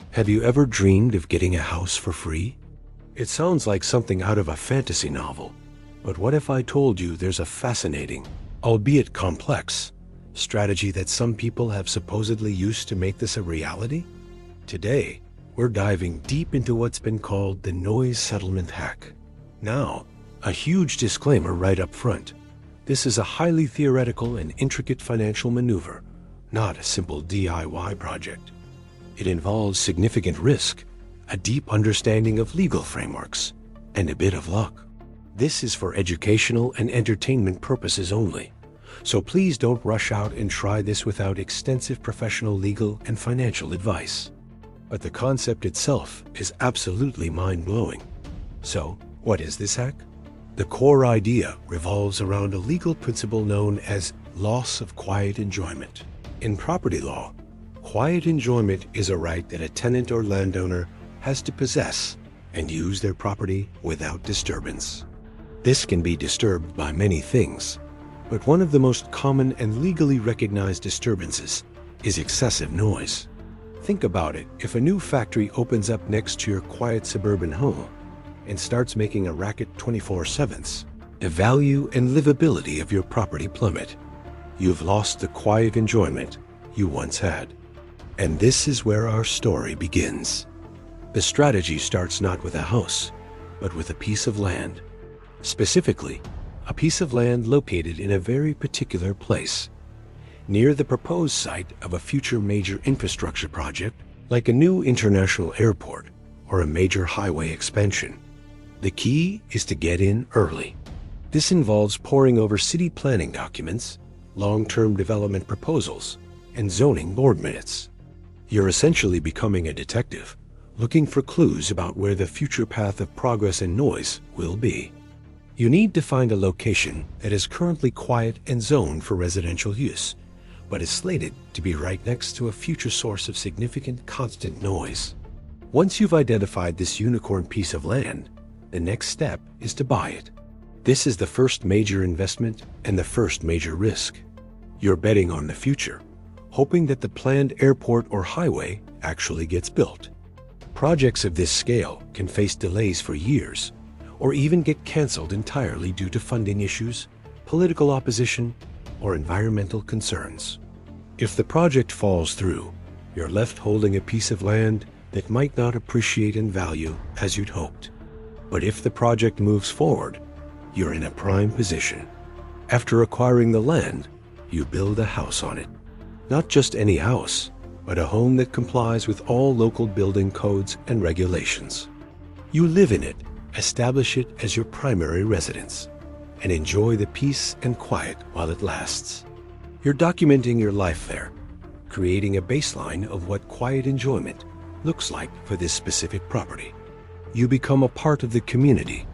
Have you ever dreamed of getting a house for free? It sounds like something out of a fantasy novel, but what if I told you there's a fascinating, albeit complex, strategy that some people have supposedly used to make this a reality? Today, we're diving deep into what's been called the noise settlement hack. Now, a huge disclaimer right up front. This is a highly theoretical and intricate financial maneuver, not a simple DIY project. It involves significant risk, a deep understanding of legal frameworks, and a bit of luck. This is for educational and entertainment purposes only, so please don't rush out and try this without extensive professional legal and financial advice. But the concept itself is absolutely mind-blowing. So, what is this hack? The core idea revolves around a legal principle known as loss of quiet enjoyment. In property law, quiet enjoyment is a right that a tenant or landowner has to possess and use their property without disturbance. This can be disturbed by many things, but one of the most common and legally recognized disturbances is excessive noise. Think about it. If a new factory opens up next to your quiet suburban home and starts making a racket 24/7, the value and livability of your property plummet. You've lost the quiet enjoyment you once had. And this is where our story begins. The strategy starts not with a house, but with a piece of land. Specifically, a piece of land located in a very particular place, near the proposed site of a future major infrastructure project, like a new international airport or a major highway expansion. The key is to get in early. This involves poring over city planning documents, long-term development proposals, and zoning board minutes. You're essentially becoming a detective, looking for clues about where the future path of progress and noise will be. You need to find a location that is currently quiet and zoned for residential use, but is slated to be right next to a future source of significant constant noise. Once you've identified this unicorn piece of land, the next step is to buy it. This is the first major investment and the first major risk. You're betting on the future, hoping that the planned airport or highway actually gets built. Projects of this scale can face delays for years, or even get canceled entirely due to funding issues, political opposition, or environmental concerns. If the project falls through, you're left holding a piece of land that might not appreciate in value as you'd hoped. But if the project moves forward, you're in a prime position. After acquiring the land, you build a house on it. Not just any house, but a home that complies with all local building codes and regulations. You live in it, establish it as your primary residence, and enjoy the peace and quiet while it lasts. You're documenting your life there, creating a baseline of what quiet enjoyment looks like for this specific property. You become a part of the community.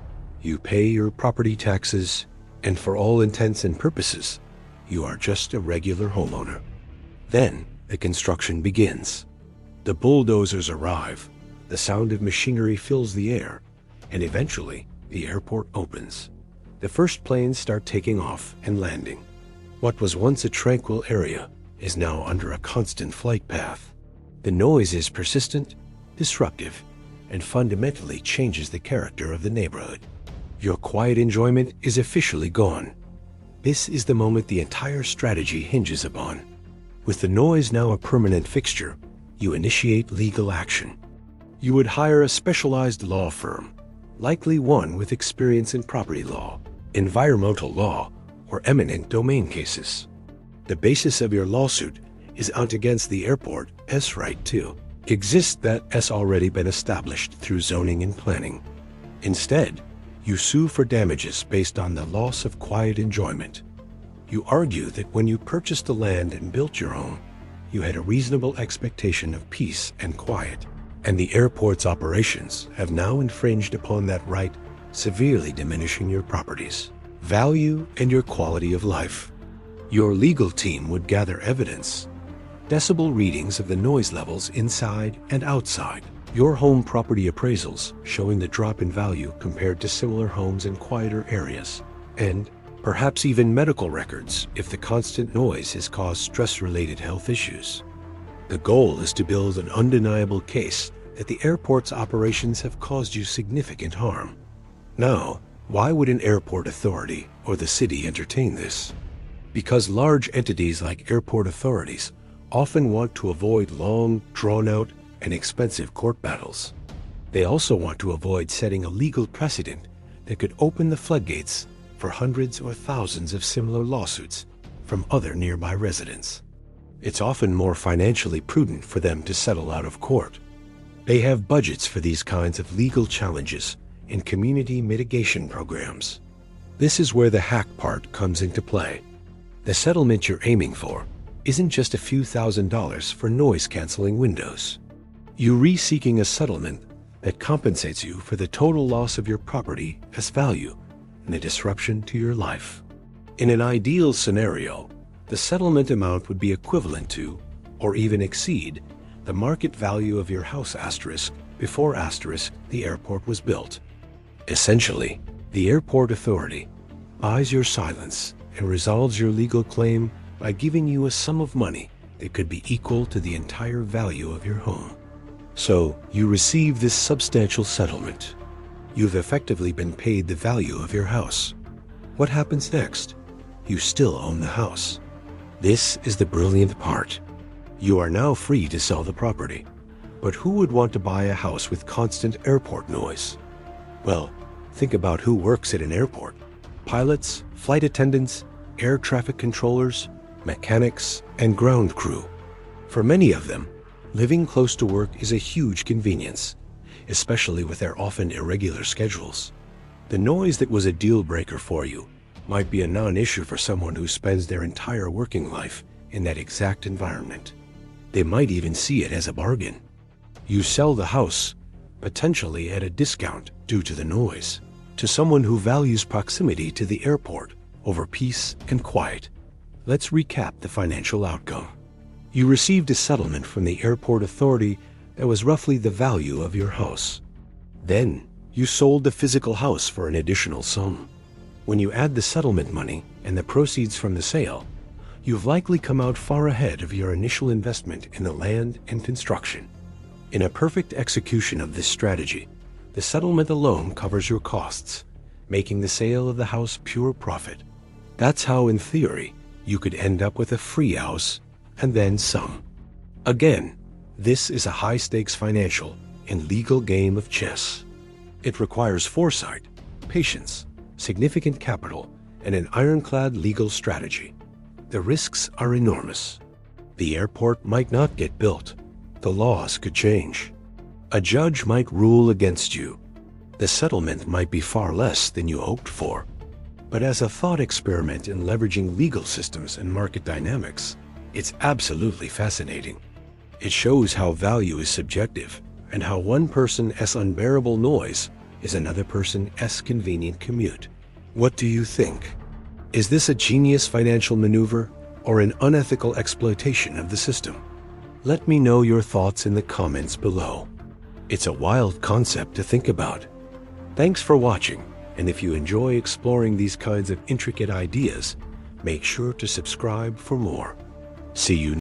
You pay your property taxes, and for all intents and purposes, you are just a regular homeowner. Then, the construction begins. The bulldozers arrive, the sound of machinery fills the air, and eventually, the airport opens. The first planes start taking off and landing. What was once a tranquil area is now under a constant flight path. The noise is persistent, disruptive, and fundamentally changes the character of the neighborhood. Your quiet enjoyment is officially gone. This is the moment the entire strategy hinges upon. With the noise now a permanent fixture, you initiate legal action. You would hire a specialized law firm, likely one with experience in property law, environmental law, or eminent domain cases. The basis of your lawsuit is out against the airport as right to exist that has already been established through zoning and planning. Instead, you sue for damages based on the loss of quiet enjoyment. You argue that when you purchased the land and built your home, you had a reasonable expectation of peace and quiet, and the airport's operations have now infringed upon that right, severely diminishing your property's value and your quality of life. Your legal team would gather evidence, decibel readings of the noise levels inside and outside, your home property appraisals showing the drop in value compared to similar homes in quieter areas, and perhaps even medical records if the constant noise has caused stress-related health issues. The goal is to build an undeniable case that the airport's operations have caused you significant harm. Now, why would an airport authority or the city entertain this? Because large entities like airport authorities often want to avoid long, drawn-out, and expensive court battles. They also want to avoid setting a legal precedent that could open the floodgates for hundreds or thousands of similar lawsuits from other nearby residents. It's often more financially prudent for them to settle out of court. They have budgets for these kinds of legal challenges in community mitigation programs. This is where the hack part comes into play. The settlement you're aiming for isn't just a few $1,000s for noise-canceling windows. You're seeking a settlement that compensates you for the total loss of your property as value and the disruption to your life. In an ideal scenario, the settlement amount would be equivalent to, or even exceed, the market value of your house before the airport was built. Essentially, the airport authority buys your silence and resolves your legal claim by giving you a sum of money that could be equal to the entire value of your home. So, you receive this substantial settlement. You've effectively been paid the value of your house. What happens next? You still own the house. This is the brilliant part. You are now free to sell the property. But who would want to buy a house with constant airport noise? Well, think about who works at an airport. Pilots, flight attendants, air traffic controllers, mechanics, and ground crew. For many of them, living close to work is a huge convenience, especially with their often irregular schedules. The noise that was a deal breaker for you might be a non-issue for someone who spends their entire working life in that exact environment. They might even see it as a bargain. You sell the house, potentially at a discount due to the noise, to someone who values proximity to the airport over peace and quiet. Let's recap the financial outcome. You received a settlement from the airport authority that was roughly the value of your house. Then, you sold the physical house for an additional sum. When you add the settlement money and the proceeds from the sale, you've likely come out far ahead of your initial investment in the land and construction. In a perfect execution of this strategy, the settlement alone covers your costs, making the sale of the house pure profit. That's how, in theory, you could end up with a free house and then some. Again, this is a high-stakes financial and legal game of chess. It requires foresight, patience, significant capital, and an ironclad legal strategy. The risks are enormous. The airport might not get built. The laws could change. A judge might rule against you. The settlement might be far less than you hoped for. But as a thought experiment in leveraging legal systems and market dynamics, it's absolutely fascinating. It shows how value is subjective and how one person's unbearable noise is another person's convenient commute. What do you think? Is this a genius financial maneuver or an unethical exploitation of the system? Let me know your thoughts in the comments below. It's a wild concept to think about. Thanks for watching, and if you enjoy exploring these kinds of intricate ideas, make sure to subscribe for more. See you